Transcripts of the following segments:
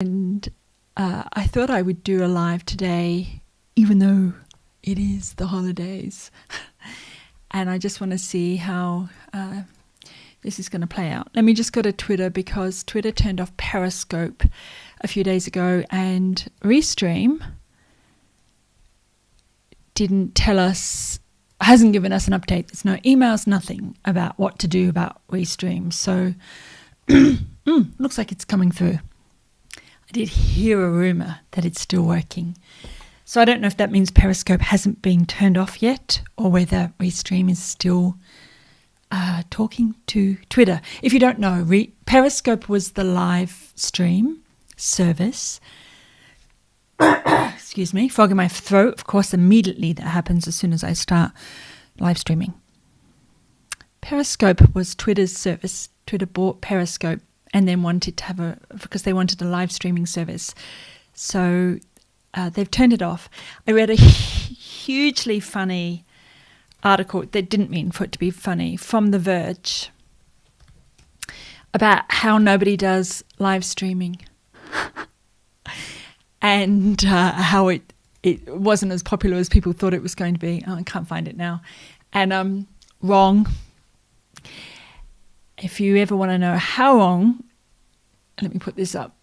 And I thought I would do a live today, even though it is the holidays. And I just want to see how this is going to play out. Let me just go to Twitter, because Twitter turned off Periscope a few days ago, and Restream didn't tell us, hasn't given us an update. There's no emails, nothing about what to do about Restream. So looks like it's coming through. I did hear a rumour that it's still working. So I don't know if that means Periscope hasn't been turned off yet, or whether Restream is still talking to Twitter. If you don't know, Periscope was the live stream service. Excuse me, frog in my throat. Of course, immediately that happens as soon as I start live streaming. Periscope was Twitter's service. Twitter bought Periscope and then wanted to have because they wanted a live streaming service. So they've turned it off. I read a hugely funny article that didn't mean for it to be funny, from The Verge, about how nobody does live streaming and how it wasn't as popular as people thought it was going to be. Oh, I can't find it now. And wrong. If you ever want to know how wrong, let me put this up.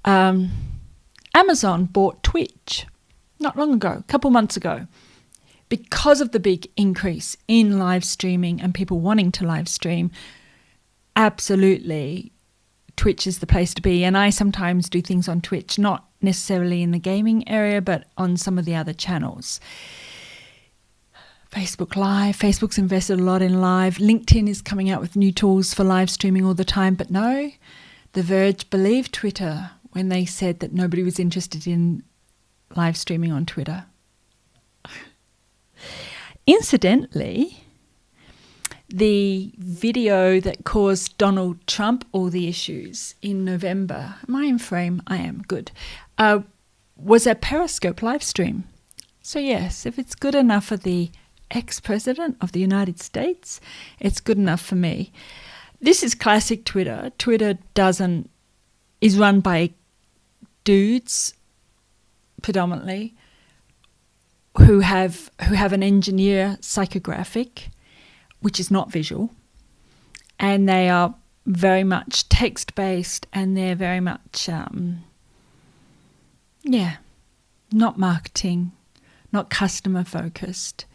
Amazon bought Twitch not long ago, a couple months ago, because of the big increase in live streaming and people wanting to live stream. Absolutely, Twitch is the place to be. And I sometimes do things on Twitch, not necessarily in the gaming area, but on some of the other channels. Facebook Live. Facebook's invested a lot in live. LinkedIn is coming out with new tools for live streaming all the time. But no, The Verge believed Twitter when they said that nobody was interested in live streaming on Twitter. Incidentally, the video that caused Donald Trump all the issues in November, am I in frame? I am, good, was a Periscope live stream. So yes, if it's good enough for the ex-president of the United States, it's good enough for me. This is classic Twitter. Twitter is run by dudes predominantly who have an engineer psychographic, which is not visual, and they are very much text-based, and they're very much not marketing, not customer-focused,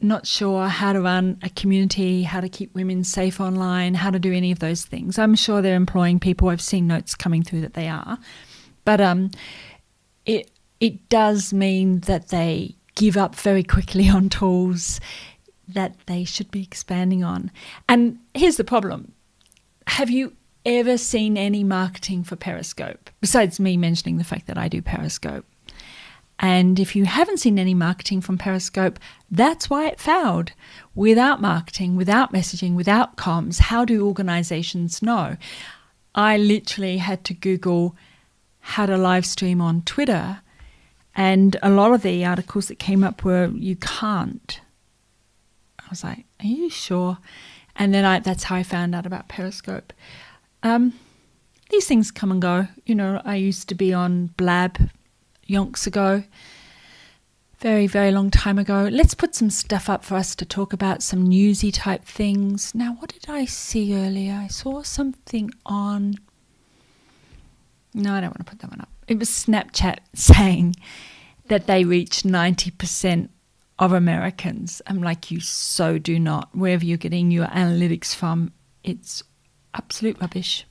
not sure how to run a community, how to keep women safe online, how to do any of those things. I'm sure they're employing people. I've seen notes coming through that they are. But it does mean that they give up very quickly on tools that they should be expanding on. And here's the problem. Have you ever seen any marketing for Periscope, besides me mentioning the fact that I do Periscope? And if you haven't seen any marketing from Periscope, that's why it failed. Without marketing, without messaging, without comms, how do organizations know? I literally had to Google how to live stream on Twitter, and a lot of the articles that came up were, you can't. I was like, are you sure? And then that's how I found out about Periscope. These things come and go. You know, I used to be on Blab yonks ago, very, very long time ago. Let's put some stuff up for us to talk about, some newsy type things. Now, what did I see earlier? I saw something on... No, I don't want to put that one up. It was Snapchat saying that they reach 90% of Americans. I'm like, you so do not. Wherever you're getting your analytics from, it's absolute rubbish.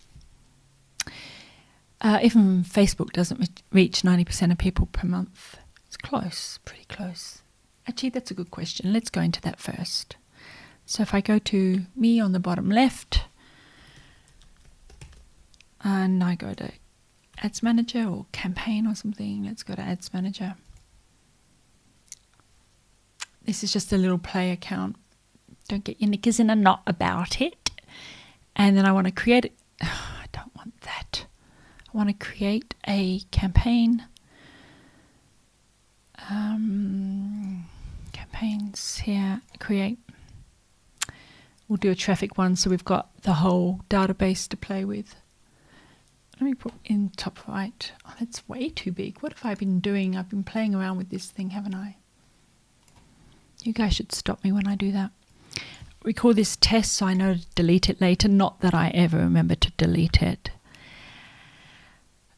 Even Facebook doesn't reach 90% of people per month. It's close, pretty close. Actually, that's a good question. Let's go into that first. So if I go to me on the bottom left, and I go to Ads Manager or Campaign or something. Let's go to Ads Manager. This is just a little play account. Don't get your knickers in a knot about it. And then I want to create it. Oh, I don't want that. I want to create a campaign. Campaigns here, create. We'll do a traffic one so we've got the whole database to play with. Let me put in top right. Oh, that's way too big. What have I been doing? I've been playing around with this thing, haven't I? You guys should stop me when I do that. We call this test so I know to delete it later. Not that I ever remember to delete it.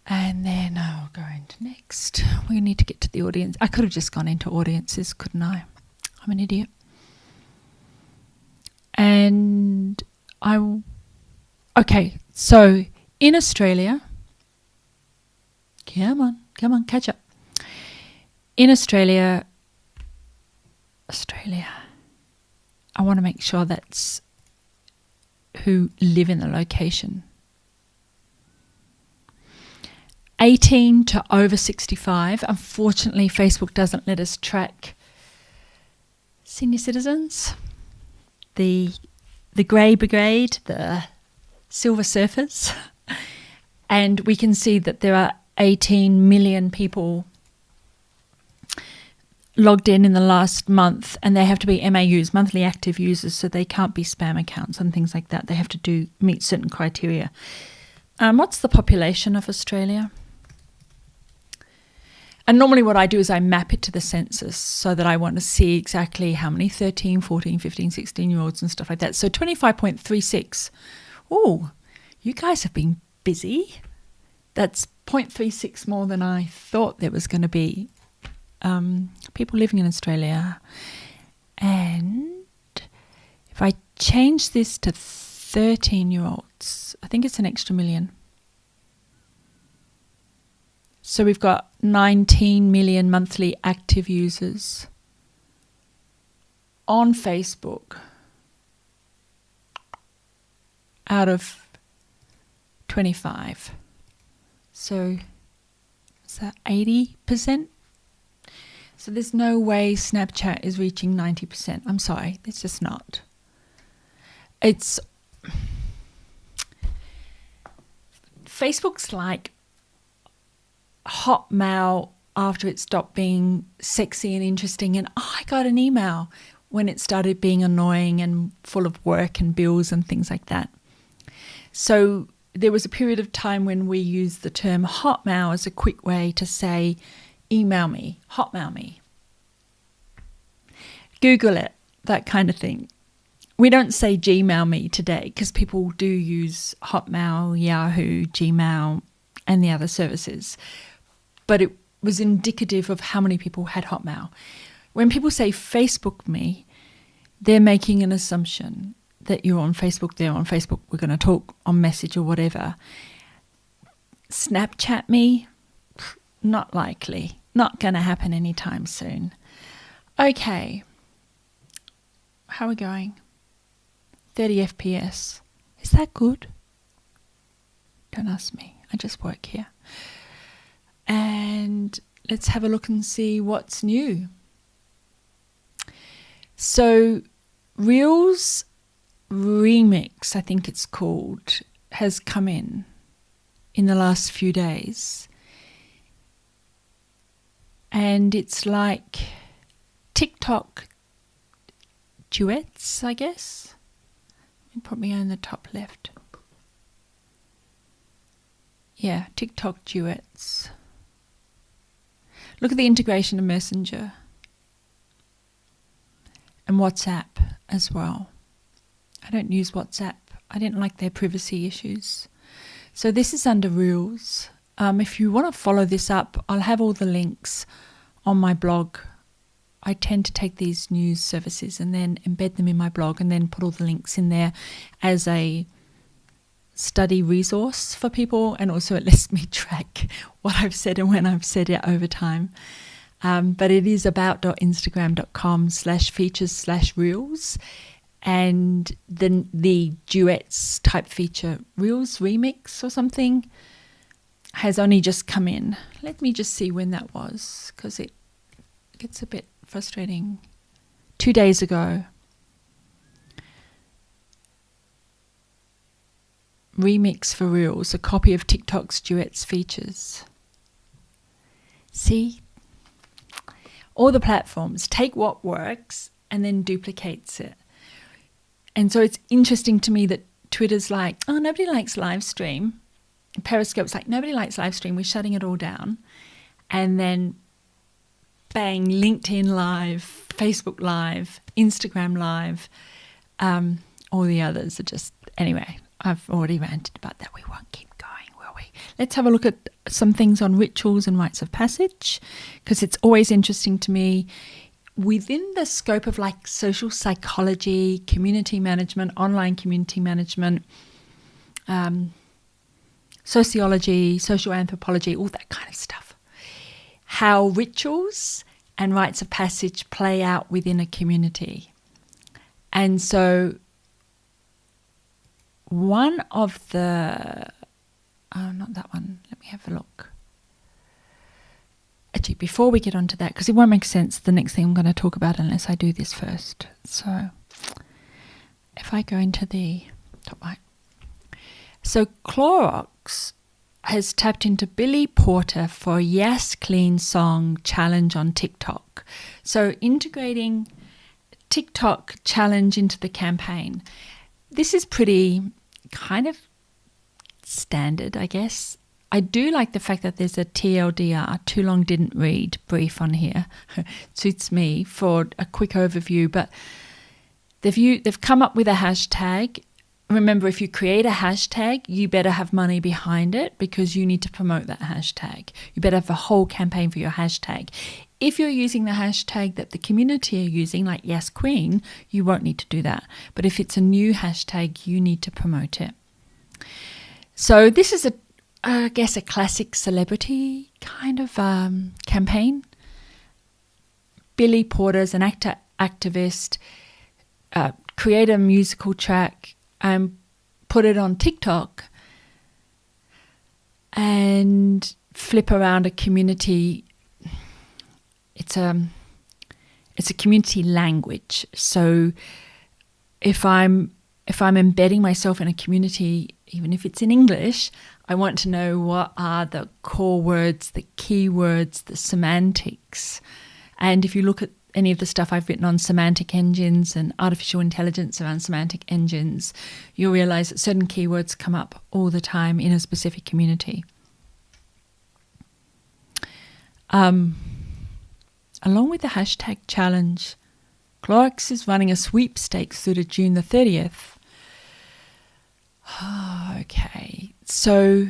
And then I'll go into next. We need to get to the audience. I could have just gone into audiences, couldn't I? I'm an idiot. And okay, so in Australia, come on, catch up. In Australia, I want to make sure that's who live in the location. 18 to over 65. Unfortunately, Facebook doesn't let us track senior citizens. The grey brigade, the silver surfers. And we can see that there are 18 million people logged in the last month, and they have to be MAUs, monthly active users, so they can't be spam accounts and things like that. They have to meet certain criteria. What's the population of Australia? And normally what I do is I map it to the census so that I want to see exactly how many 13, 14, 15, 16-year-olds and stuff like that. So 25.36. Oh, you guys have been busy. That's 0.36 more than I thought there was going to be. People living in Australia. And if I change this to 13-year-olds, I think it's an extra million. So we've got 19 million monthly active users on Facebook out of 25. So is that 80%? So there's no way Snapchat is reaching 90%. I'm sorry, it's just not. Facebook's like Hotmail after it stopped being sexy and interesting, and I got an email when it started being annoying and full of work and bills and things like that. So there was a period of time when we used the term Hotmail as a quick way to say, email me, Hotmail me, Google it, that kind of thing. We don't say Gmail me today because people do use Hotmail, Yahoo, Gmail, and the other services. But it was indicative of how many people had Hotmail. When people say Facebook me, they're making an assumption that you're on Facebook, they're on Facebook, we're going to talk on message or whatever. Snapchat me? Not likely. Not going to happen anytime soon. Okay. How are we going? 30 FPS. Is that good? Don't ask me. I just work here. And let's have a look and see what's new. So Reels Remix, I think it's called, has come in the last few days. And it's like TikTok duets, I guess. Let me put me on the top left. Yeah, TikTok duets. Look at the integration of Messenger and WhatsApp as well. I don't use WhatsApp. I didn't like their privacy issues. So this is under Reels. If you want to follow this up, I'll have all the links on my blog. I tend to take these news services and then embed them in my blog and then put all the links in there as a study resource for people, and also it lets me track what I've said and when I've said it over time. But it is about.instagram.com/features/reels, and then the duets type feature, Reels Remix or something, has only just come in. Let me just see when that was, because it gets a bit frustrating. 2 days ago. Remix for Reels, a copy of TikTok's duets features. See? All the platforms take what works and then duplicates it. And so it's interesting to me that Twitter's like, oh, nobody likes live stream. Periscope's like, nobody likes live stream, we're shutting it all down. And then bang, LinkedIn Live, Facebook Live, Instagram Live, all the others are just, anyway, I've already ranted about that. We won't keep going, will we? Let's have a look at some things on rituals and rites of passage, because it's always interesting to me within the scope of like social psychology, community management, online community management, sociology, social anthropology, all that kind of stuff. How rituals and rites of passage play out within a community. And so one of the, not that one, let me have a look. Actually, before we get onto that, because it won't make sense, the next thing I'm going to talk about unless I do this first. So if I go into the top right. So Clorox has tapped into Billy Porter for a Yes Clean Song challenge on TikTok. So integrating TikTok challenge into the campaign. This is pretty kind of standard, I guess. I do like the fact that there's a TLDR, too long didn't read, brief on here. It suits me for a quick overview, but they've come up with a hashtag. Remember, if you create a hashtag, you better have money behind it because you need to promote that hashtag. You better have a whole campaign for your hashtag. If you're using the hashtag that the community are using, like Yes Queen, you won't need to do that. But if it's a new hashtag, you need to promote it. So this is I guess a classic celebrity kind of campaign. Billy Porter's an actor, activist, create a musical track and put it on TikTok and flip around a community. It's a community language. So if I'm embedding myself in a community, even if it's in English, I want to know what are the core words, the keywords, the semantics. And if you look at any of the stuff I've written on semantic engines and artificial intelligence around semantic engines, you'll realize that certain keywords come up all the time in a specific community. Along with the hashtag challenge, Clorox is running a sweepstakes through to June the 30th. Okay, so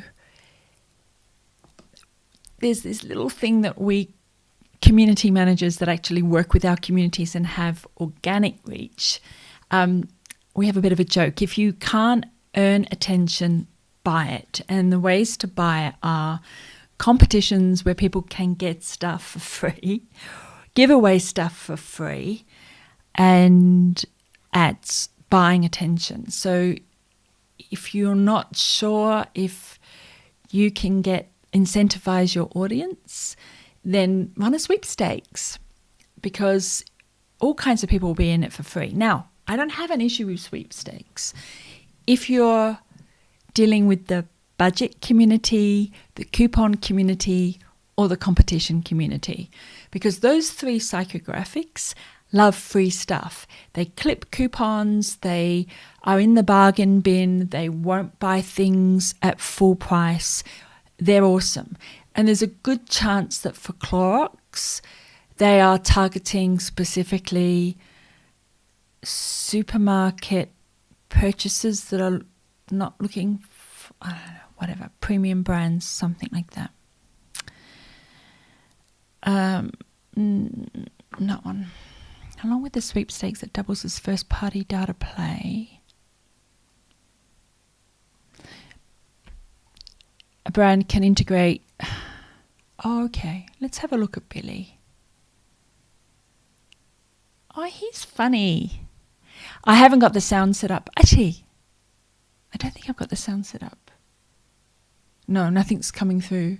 there's this little thing that we community managers that actually work with our communities and have organic reach, we have a bit of a joke. If you can't earn attention, buy it. And the ways to buy it are competitions where people can get stuff for free, give away stuff for free, and ads, buying attention. So if you're not sure if you can incentivize your audience, then run a sweepstakes, because all kinds of people will be in it for free. Now, I don't have an issue with sweepstakes if you're dealing with the budget community, the coupon community, or the competition community, because those three psychographics love free stuff. They clip coupons, they are in the bargain bin, they won't buy things at full price. They're awesome. And there's a good chance that for Clorox, they are targeting specifically supermarket purchases that are not looking for, I don't know, whatever, premium brands, something like that. Not one. Along with the sweepstakes that doubles as first-party data play, a brand can integrate. Oh, okay, let's have a look at Billy. Oh, he's funny. I haven't got the sound set up. Actually, I don't think I've got the sound set up. No, nothing's coming through.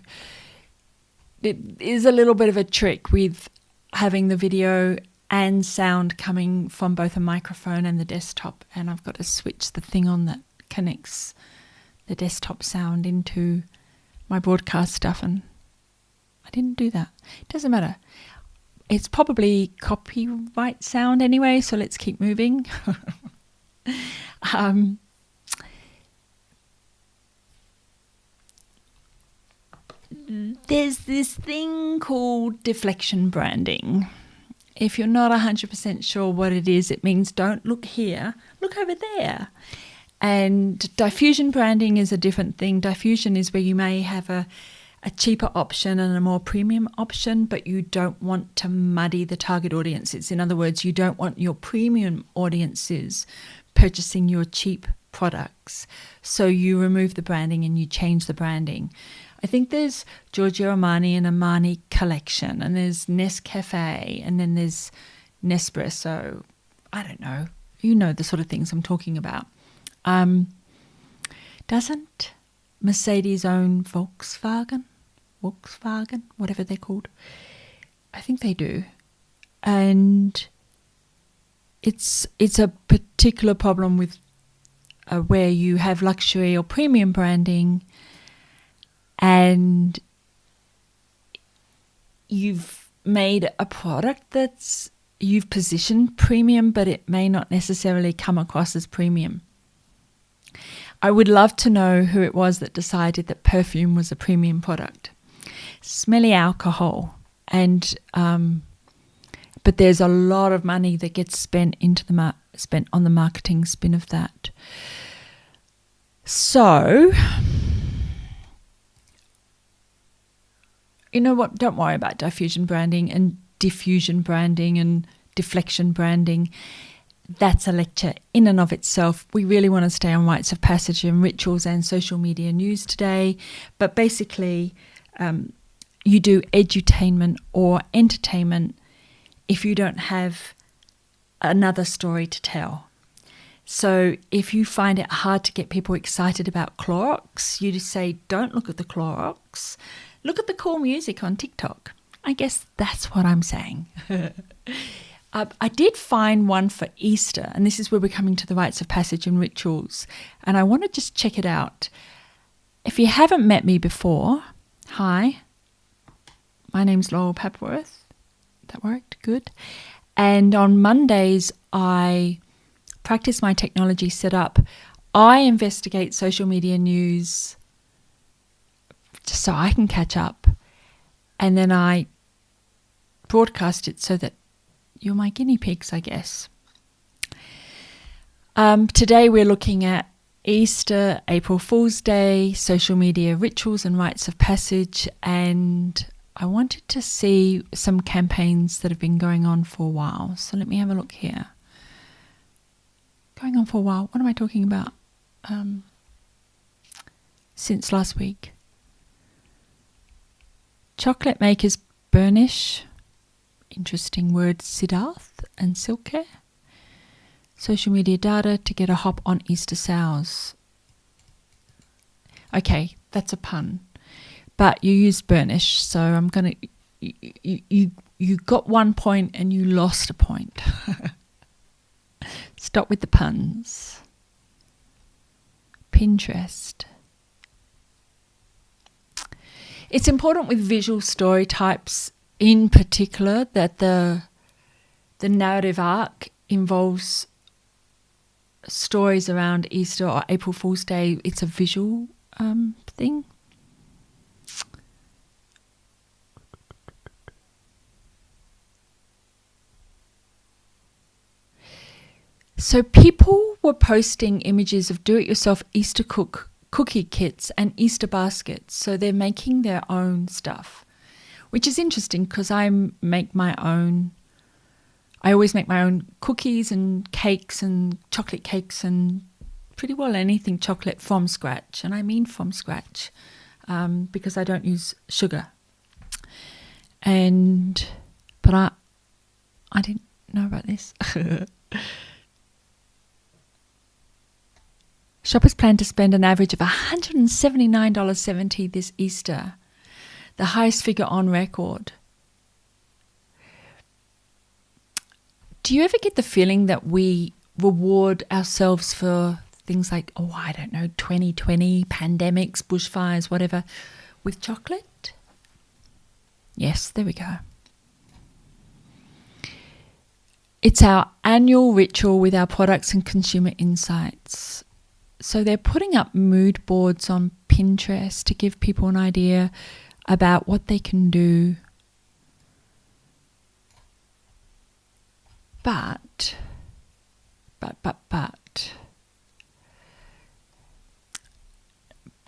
It is a little bit of a trick with having the video and sound coming from both a microphone and the desktop, and I've got to switch the thing on that connects the desktop sound into my broadcast stuff, and I didn't do that. It doesn't matter. It's probably copyright sound anyway, so let's keep moving. there's this thing called deflection branding. If you're not 100% sure what it is, it means don't look here, look over there. And diffusion branding is a different thing. Diffusion is where you may have a cheaper option and a more premium option, but you don't want to muddy the target audiences. In other words, you don't want your premium audiences purchasing your cheap products. So you remove the branding and you change the branding. I think there's Giorgio Armani and Armani Collection, and there's Nescafe, and then there's Nespresso. I don't know. You know the sort of things I'm talking about. Doesn't Mercedes own Volkswagen, whatever they're called? I think they do. And it's a particular problem with where you have luxury or premium branding and you've made a product you've positioned premium, but it may not necessarily come across as premium. I would love to know who it was that decided that perfume was a premium product. Smelly alcohol, and but there's a lot of money that gets spent on the marketing spin of that. So, you know what? Don't worry about diffusion branding and diffusion branding and deflection branding. That's a lecture in and of itself. We really want to stay on rites of passage and rituals and social media news today. But basically, you do edutainment or entertainment if you don't have another story to tell. So if you find it hard to get people excited about Clorox, you just say, don't look at the Clorox. Look at the cool music on TikTok. I guess that's what I'm saying. I did find one for Easter, and this is where we're coming to the rites of passage and rituals, and I want to just check it out. If you haven't met me before, hi, my name's Laurel Papworth. That worked good. And on Mondays, I practice my technology setup. I investigate social media news just so I can catch up, and then I broadcast it so that you're my guinea pigs, I guess. Today we're looking at Easter, April Fool's Day, social media rituals and rites of passage, and I wanted to see some campaigns that have been going on for a while. So let me have a look here. Going on for a while. What am I talking about? Since last week. Chocolate makers burnish. Interesting words, Siddharth and Silke. Social media data to get a hop on Easter sales. Okay, that's a pun. But you used burnish, so I'm going to... You got 1 point and you lost a point. Stop with the puns. Pinterest. It's important with visual story types in particular that the narrative arc involves stories around Easter or April Fool's Day. It's a visual thing. So people were posting images of do-it-yourself Easter cookie kits and Easter baskets. So they're making their own stuff, which is interesting because I always make my own cookies and cakes and chocolate cakes and pretty well anything chocolate from scratch. And I mean from scratch because I don't use sugar. But I didn't know about this. Shoppers plan to spend an average of $179.70 this Easter, the highest figure on record. Do you ever get the feeling that we reward ourselves for things like, 2020, pandemics, bushfires, whatever, with chocolate? Yes, there we go. It's our annual ritual with our products and consumer insights. So they're putting up mood boards on Pinterest to give people an idea about what they can do. But,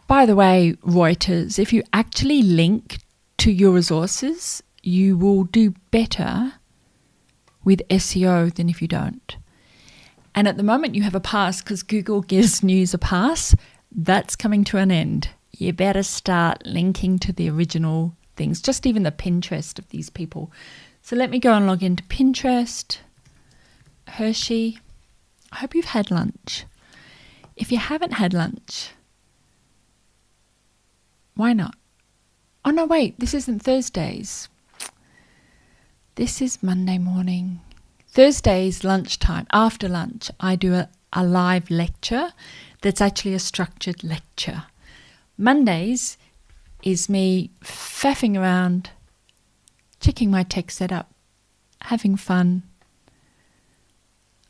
by the way, Reuters, if you actually link to your resources, you will do better with SEO than if you don't. And at the moment you have a pass because Google gives news a pass. That's coming to an end. You better start linking to the original things, just even the Pinterest of these people. So let me go and log into Pinterest. Hershey, I hope you've had lunch. If you haven't had lunch, why not? Oh no, wait, this isn't Thursdays. This is Monday morning. Thursdays lunchtime, after lunch, I do a live lecture that's actually a structured lecture. Mondays is me faffing around, checking my tech setup, having fun.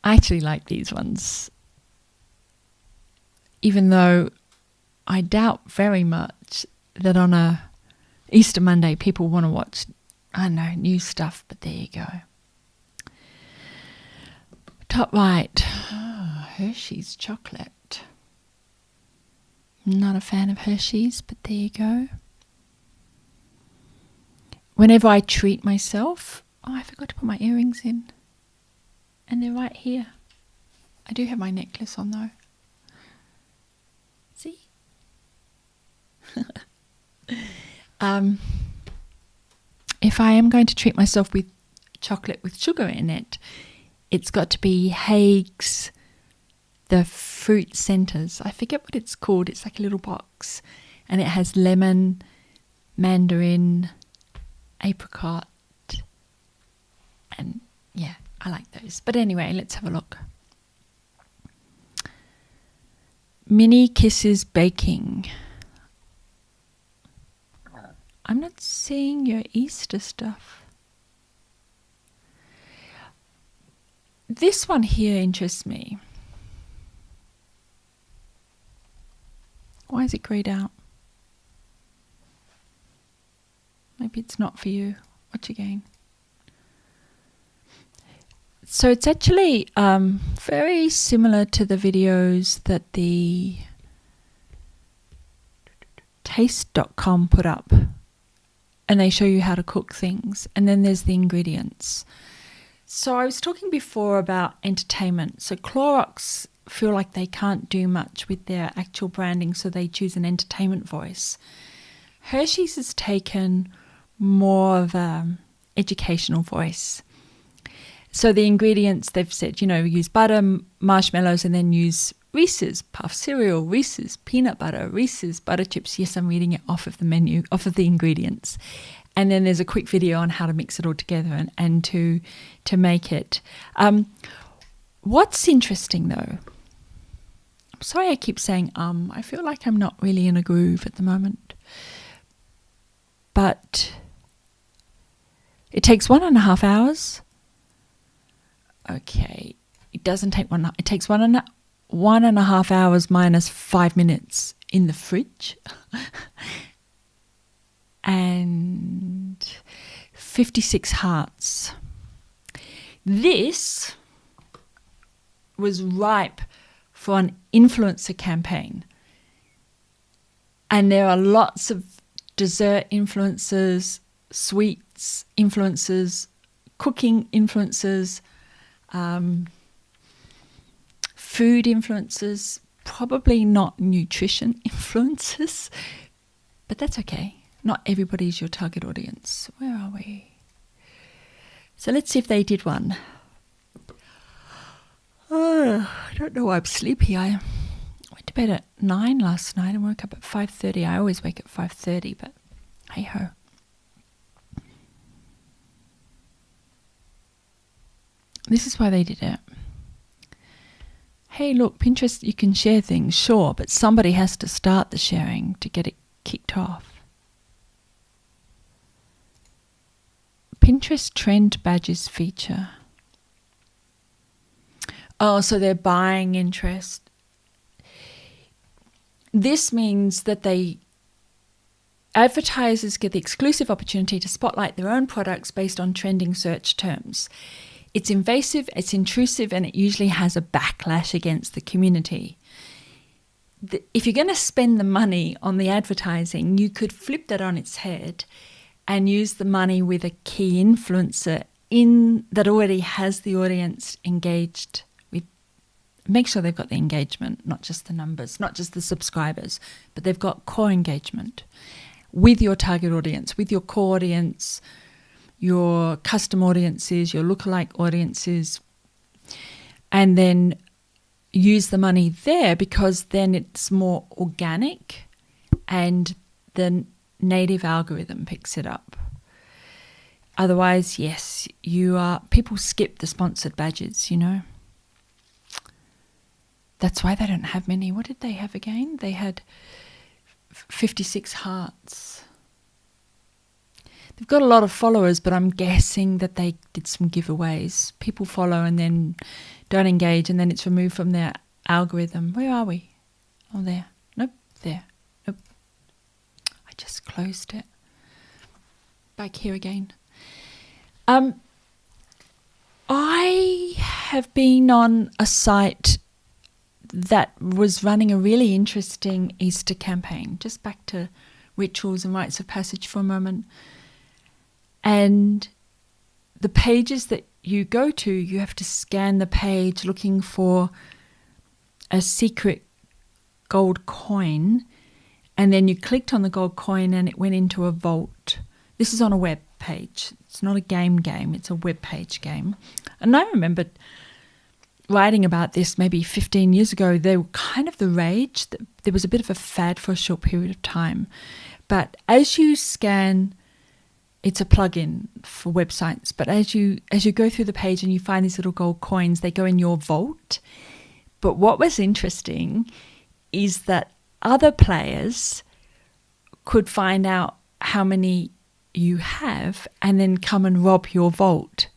I actually like these ones, even though I doubt very much that on a Easter Monday people want to watch, I don't know, new stuff, but there you go. Top right, Hershey's chocolate. Not a fan of Hershey's, but there you go. Whenever I treat myself, I forgot to put my earrings in. And they're right here. I do have my necklace on though. See? If I am going to treat myself with chocolate with sugar in it, it's got to be Haig's, the fruit centers. I forget what it's called. It's like a little box. And it has lemon, mandarin, apricot, and yeah, I like those. But anyway, let's have a look. Mini Kisses Baking. I'm not seeing your Easter stuff. This one here interests me. Why is it greyed out? Maybe it's not for you. Watch again. So it's actually very similar to the videos that the taste.com put up. And they show you how to cook things. And then there's the ingredients. So I was talking before about entertainment. So Clorox feel like they can't do much with their actual branding, so they choose an entertainment voice. Hershey's has taken more of an educational voice. So the ingredients, they've said, use butter, marshmallows, and then use Reese's Puff cereal, Reese's peanut butter, Reese's butter chips. Yes, I'm reading it off of the menu, off of the ingredients. And then there's a quick video on how to mix it all together and to make it. What's interesting though, I'm sorry I keep saying I feel like I'm not really in a groove at the moment. But it takes 1.5 hours. Okay, it doesn't take it takes 1.5 hours minus 5 minutes in the fridge. And 56 hearts. This was ripe for an influencer campaign. And there are lots of dessert influencers, sweets influencers, cooking influencers, food influencers, probably not nutrition influencers, but that's okay. Not everybody's your target audience. Where are we? So let's see if they did one. Oh, I don't know why I'm sleepy. I went to bed at 9 last night and woke up at 5:30. I always wake at 5:30, but hey ho. This is why they did it. Hey, look, Pinterest, you can share things, sure, but somebody has to start the sharing to get it kicked off. Pinterest trend badges feature. Oh, so they're buying interest. This means that they Advertisers get the exclusive opportunity to spotlight their own products based on trending search terms. It's invasive, it's intrusive, and it usually has a backlash against the community. If you're going to spend the money on the advertising, you could flip that on its head and use the money with a key influencer that already has the audience engaged with. Make sure they've got the engagement, not just the numbers, not just the subscribers, but they've got core engagement with your target audience, with your core audience, your custom audiences, your lookalike audiences, and then use the money there, because then it's more organic and the native algorithm picks it up. Otherwise, yes, people skip the sponsored badges, That's why they don't have many. What did they have again? They had 56 hearts. They've got a lot of followers, but I'm guessing that they did some giveaways. People follow and then don't engage, and then it's removed from their algorithm. Where are we? Oh, there. Nope, there. Nope. I just closed it. Back here again. I have been on a site that was running a really interesting Easter campaign. Just back to rituals and rites of passage for a moment. And the pages that you go to, you have to scan the page looking for a secret gold coin, and then you clicked on the gold coin and it went into a vault. This is on a web page. It's not a game, it's a web page game. And I remember writing about this maybe 15 years ago. They were kind of the rage. There was a bit of a fad for a short period of time. But as you scan, it's a plugin for websites, but as you go through the page and you find these little gold coins, they go in your vault. But what was interesting is that other players could find out how many you have and then come and rob your vault.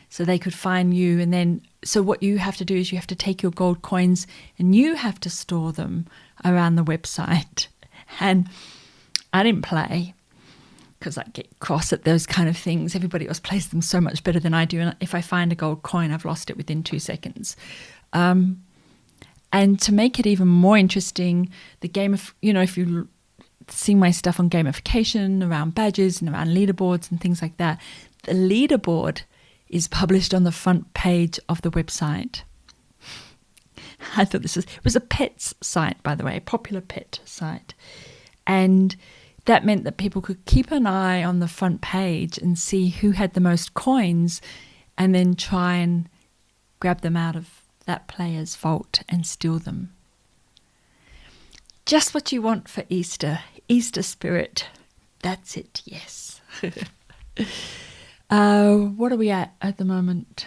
So they could find you, and then so what you have to do is you have to take your gold coins and you have to store them around the website. And I didn't play, because I get cross at those kind of things. Everybody else plays them so much better than I do. And if I find a gold coin, I've lost it within 2 seconds. And to make it even more interesting, the game of, if you see my stuff on gamification, around badges and around leaderboards and things like that, the leaderboard is published on the front page of the website. I thought it was a pets site, by the way, a popular pet site. And that meant that people could keep an eye on the front page and see who had the most coins, and then try and grab them out of that player's vault and steal them. Just what you want for Easter. Easter spirit. That's it, yes. What are we at the moment?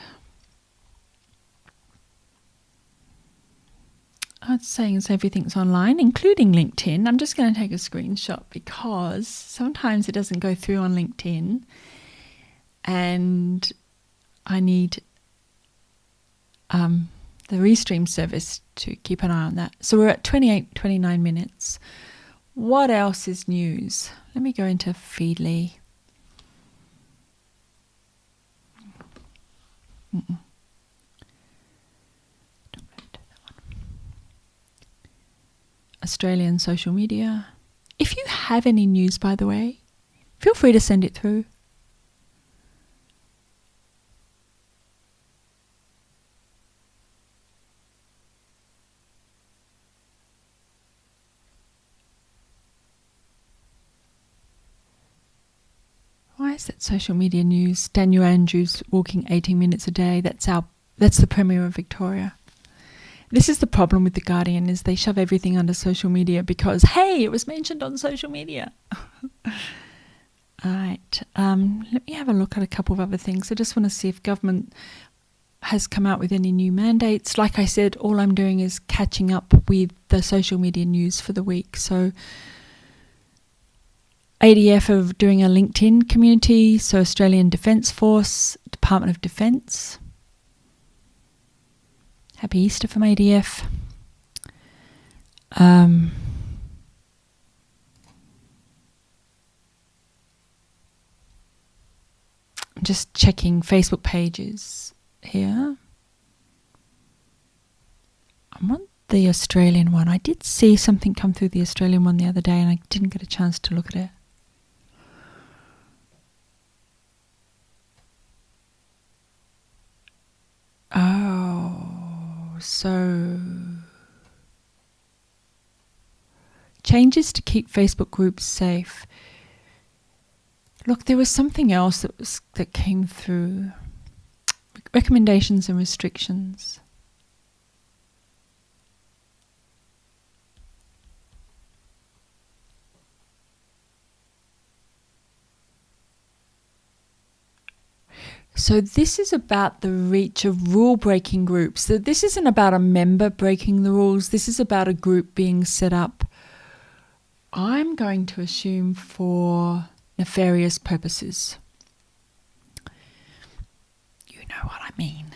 It's saying everything's online, including LinkedIn. I'm just going to take a screenshot because sometimes it doesn't go through on LinkedIn, and I need the Restream service to keep an eye on that. So we're at 29 minutes. What else is news? Let me go into Feedly. Australian social media. If you have any news, by the way, feel free to send it through. Why is that social media news? Daniel Andrews walking 18 minutes a day. That's the Premier of Victoria. This is the problem with The Guardian, is they shove everything under social media because, hey, it was mentioned on social media. All right. Let me have a look at a couple of other things. I just want to see if government has come out with any new mandates. Like I said, all I'm doing is catching up with the social media news for the week. So ADF are doing a LinkedIn community, so Australian Defence Force, Department of Defence. Happy Easter from ADF. just checking Facebook pages here. I'm on the Australian one. I did see something come through the Australian one the other day and I didn't get a chance to look at it. Oh, so changes to keep Facebook groups safe. Look, there was something else that came through. Recommendations and restrictions. So this is about the reach of rule-breaking groups. So this isn't about a member breaking the rules. This is about a group being set up, I'm going to assume, for nefarious purposes. You know what I mean.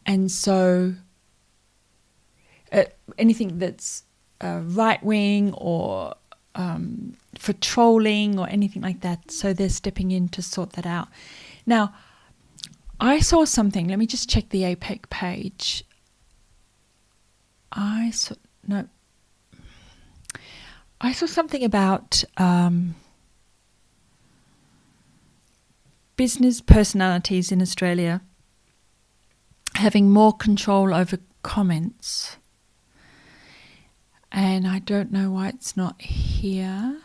And so anything that's right-wing or for trolling or anything like that, so they're stepping in to sort that out. Now, I saw something. Let me just check the APEC page. I saw something about business personalities in Australia having more control over comments. And I don't know why it's not here.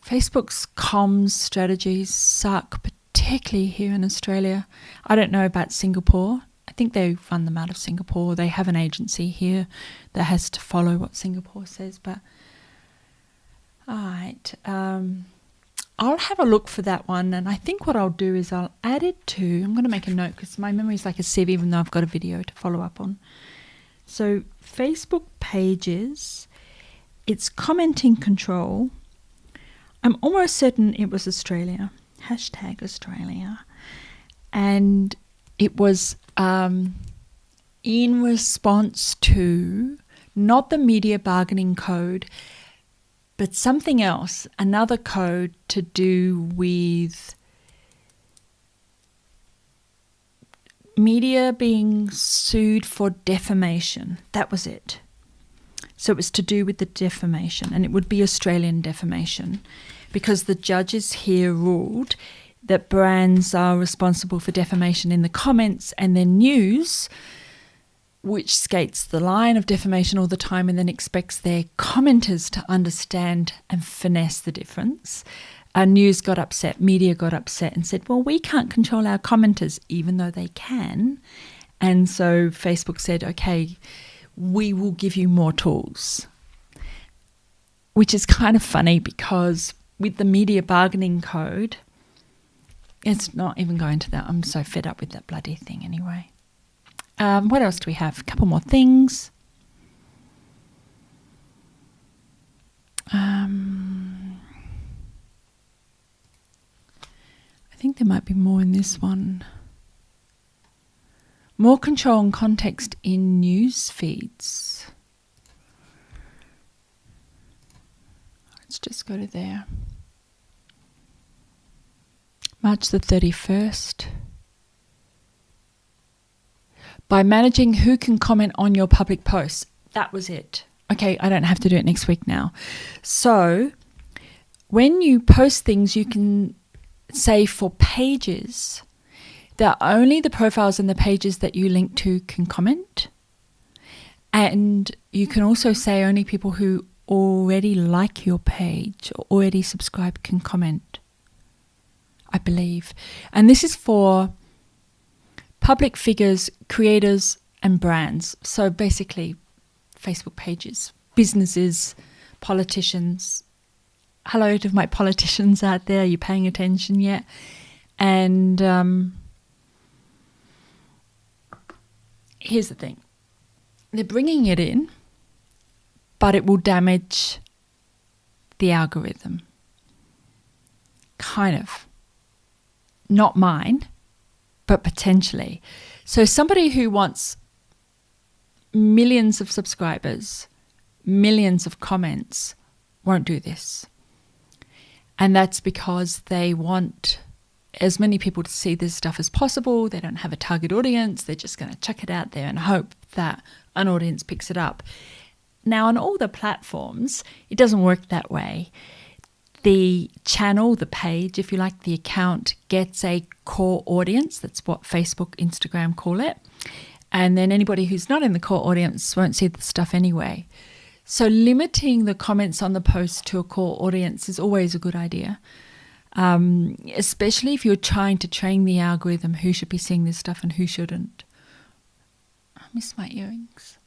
Facebook's comms strategies suck, particularly here in Australia. I don't know about Singapore. I think they run them out of Singapore. They have an agency here that has to follow what Singapore says. But all right, I'll have a look for that one. And I think what I'll do is I'll add it to, I'm going to make a note because my memory is like a sieve, even though I've got a video to follow up on. So Facebook pages, it's commenting control. I'm almost certain it was Australia. #Australia. And it was in response to not the media bargaining code, but something else, another code to do with media being sued for defamation. That was it. So it was to do with the defamation, and it would be Australian defamation, because the judges here ruled that brands are responsible for defamation in the comments, and then news, which skates the line of defamation all the time and then expects their commenters to understand and finesse the difference. News got upset, media got upset and said, well, we can't control our commenters, even though they can. And so Facebook said, okay, we will give you more tools, which is kind of funny because with the media bargaining code, it's not even going to that. I'm so fed up with that bloody thing anyway. What else do we have? A couple more things. I think there might be more in this one. More control and context in news feeds. Let's just go to there. March the 31st. By managing who can comment on your public posts. That was it. Okay, I don't have to do it next week now. So when you post things, you can say for pages that only the profiles and the pages that you link to can comment. And you can also say only people who already like your page or already subscribe can comment, I believe. And this is for public figures, creators, and brands. So basically, Facebook pages, businesses, politicians. Hello to my politicians out there. Are you paying attention yet? And here's the thing. They're bringing it in, but it will damage the algorithm. Kind of. Not mine, but potentially. So somebody who wants millions of subscribers, millions of comments, won't do this. And that's because they want as many people to see this stuff as possible. They don't have a target audience. They're just going to chuck it out there and hope that an audience picks it up. Now, on all the platforms, it doesn't work that way. The channel, the page, if you like, the account gets a core audience. That's what Facebook, Instagram call it. And then anybody who's not in the core audience won't see the stuff anyway. So limiting the comments on the post to a core audience is always a good idea, especially if you're trying to train the algorithm who should be seeing this stuff and who shouldn't. I miss my earrings.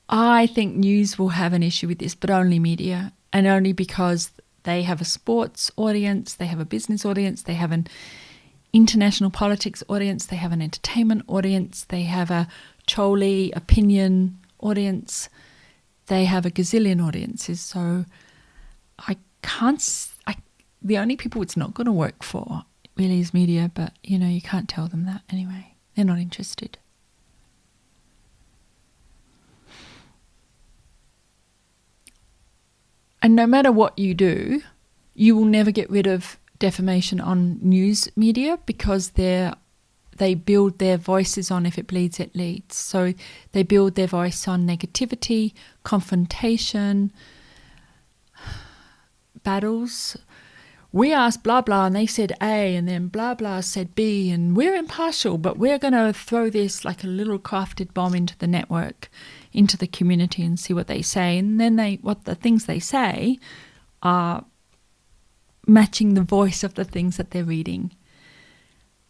I think news will have an issue with this, but only media, and only because they have a sports audience, they have a business audience, they have an international politics audience, they have an entertainment audience, they have a trolley opinion audience, they have a gazillion audiences. So the only people it's not going to work for really is media, but you can't tell them that anyway. They're not interested. And no matter what you do, you will never get rid of defamation on news media, because they build their voices on if it bleeds, it leads. So they build their voice on negativity, confrontation, battles. We asked blah, blah, and they said A, and then blah, blah said B, and we're impartial, but we're going to throw this like a little crafted bomb into the network, into the community, and see what they say. And then the things they say are matching the voice of the things that they're reading.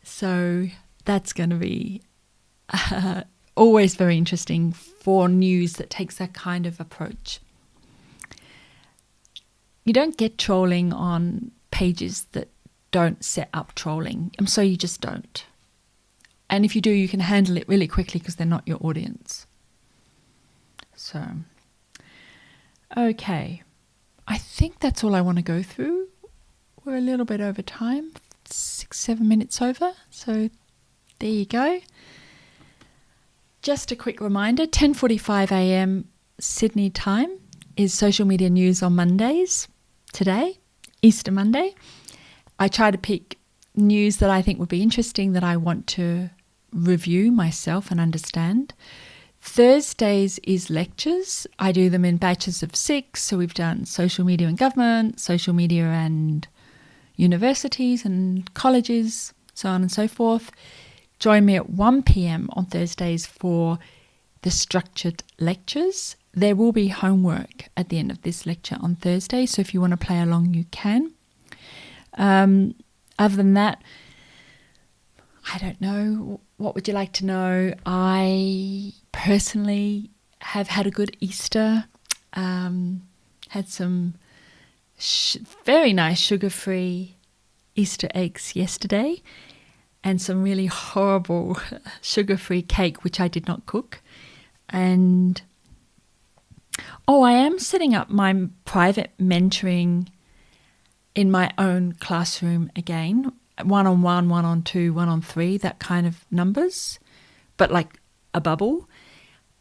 So that's going to be always very interesting for news that takes that kind of approach. You don't get trolling on pages that don't set up trolling, and so you just don't. And if you do, you can handle it really quickly because they're not your audience. So, okay. I think that's all I want to go through. We're a little bit over time, 6-7 minutes over. So there you go. Just a quick reminder, 10:45 a.m. Sydney time is social media news on Mondays. Today, Easter Monday. I try to pick news that I think would be interesting, that I want to review myself and understand. Thursdays is lectures. I do them in batches of 6. So we've done social media and government, social media and universities and colleges, so on and so forth. Join me at 1 p.m. on Thursdays for the structured lectures. There will be homework at the end of this lecture on Thursday, so if you want to play along, you can. Other than that, I don't know. What would you like to know? I personally have had a good Easter. Had some very nice sugar-free Easter eggs yesterday, and some really horrible sugar-free cake, which I did not cook. And I am setting up my private mentoring in my own classroom again, 1-on-1, 1-on-2, 1-on-3, that kind of numbers, but like a bubble.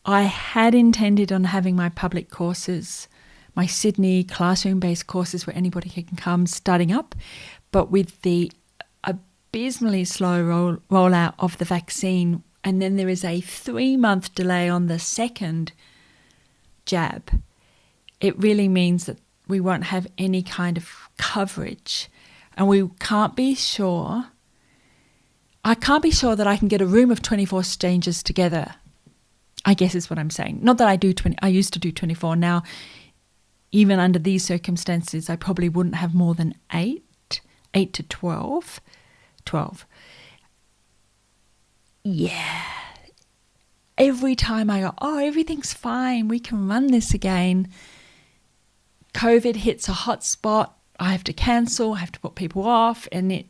I had intended on having my public courses, my Sydney classroom-based courses where anybody can come, starting up, but with the abysmally slow rollout of the vaccine, and then there is a 3-month delay on the second jab, it really means that we won't have any kind of coverage, and we can't be sure. I can't be sure that I can get a room of 24 strangers together, I guess is what I'm saying. Not that I used to do 24. Now, even under these circumstances, I probably wouldn't have more than 8 to 12. Yeah. Every time I go, everything's fine, we can run this again, COVID hits a hot spot, I have to cancel, I have to put people off, and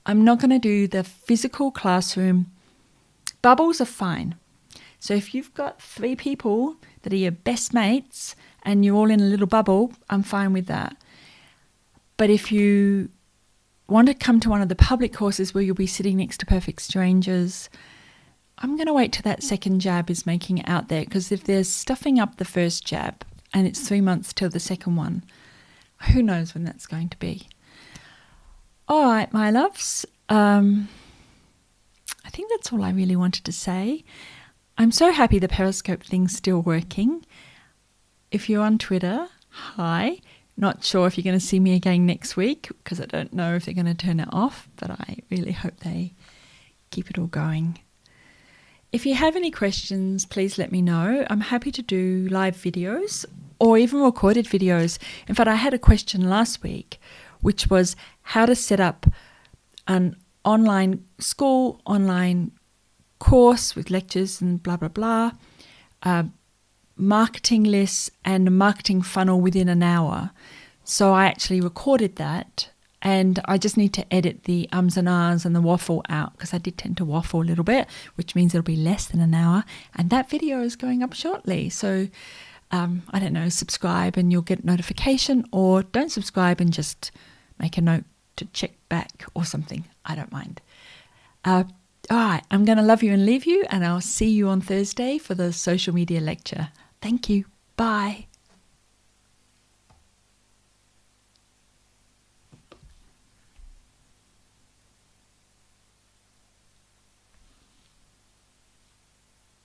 I'm not going to do the physical classroom. Bubbles are fine. So if you've got 3 people that are your best mates and you're all in a little bubble, I'm fine with that. But if you want to come to one of the public courses where you'll be sitting next to perfect strangers, I'm going to wait till that second jab is making it out there, because if they're stuffing up the first jab and it's 3 months till the second one, Who knows when that's going to be? All right, my loves. I think that's all I really wanted to say. I'm so happy the Periscope thing's still working. If you're on Twitter, hi. Not sure if you're going to see me again next week because I don't know if they're going to turn it off, but I really hope they keep it all going. If you have any questions, please let me know. I'm happy to do live videos or even recorded videos. In fact, I had a question last week, which was how to set up an online course with lectures and blah, blah, blah, marketing lists and a marketing funnel within an hour. So I actually recorded that and I just need to edit the ums and ahs and the waffle out because I did tend to waffle a little bit, which means it'll be less than an hour. And that video is going up shortly. So I don't know, subscribe and you'll get notification, or don't subscribe and just make a note to check back or something. I don't mind. All right, I'm going to love you and leave you, and I'll see you on Thursday for the social media lecture. Thank you. Bye.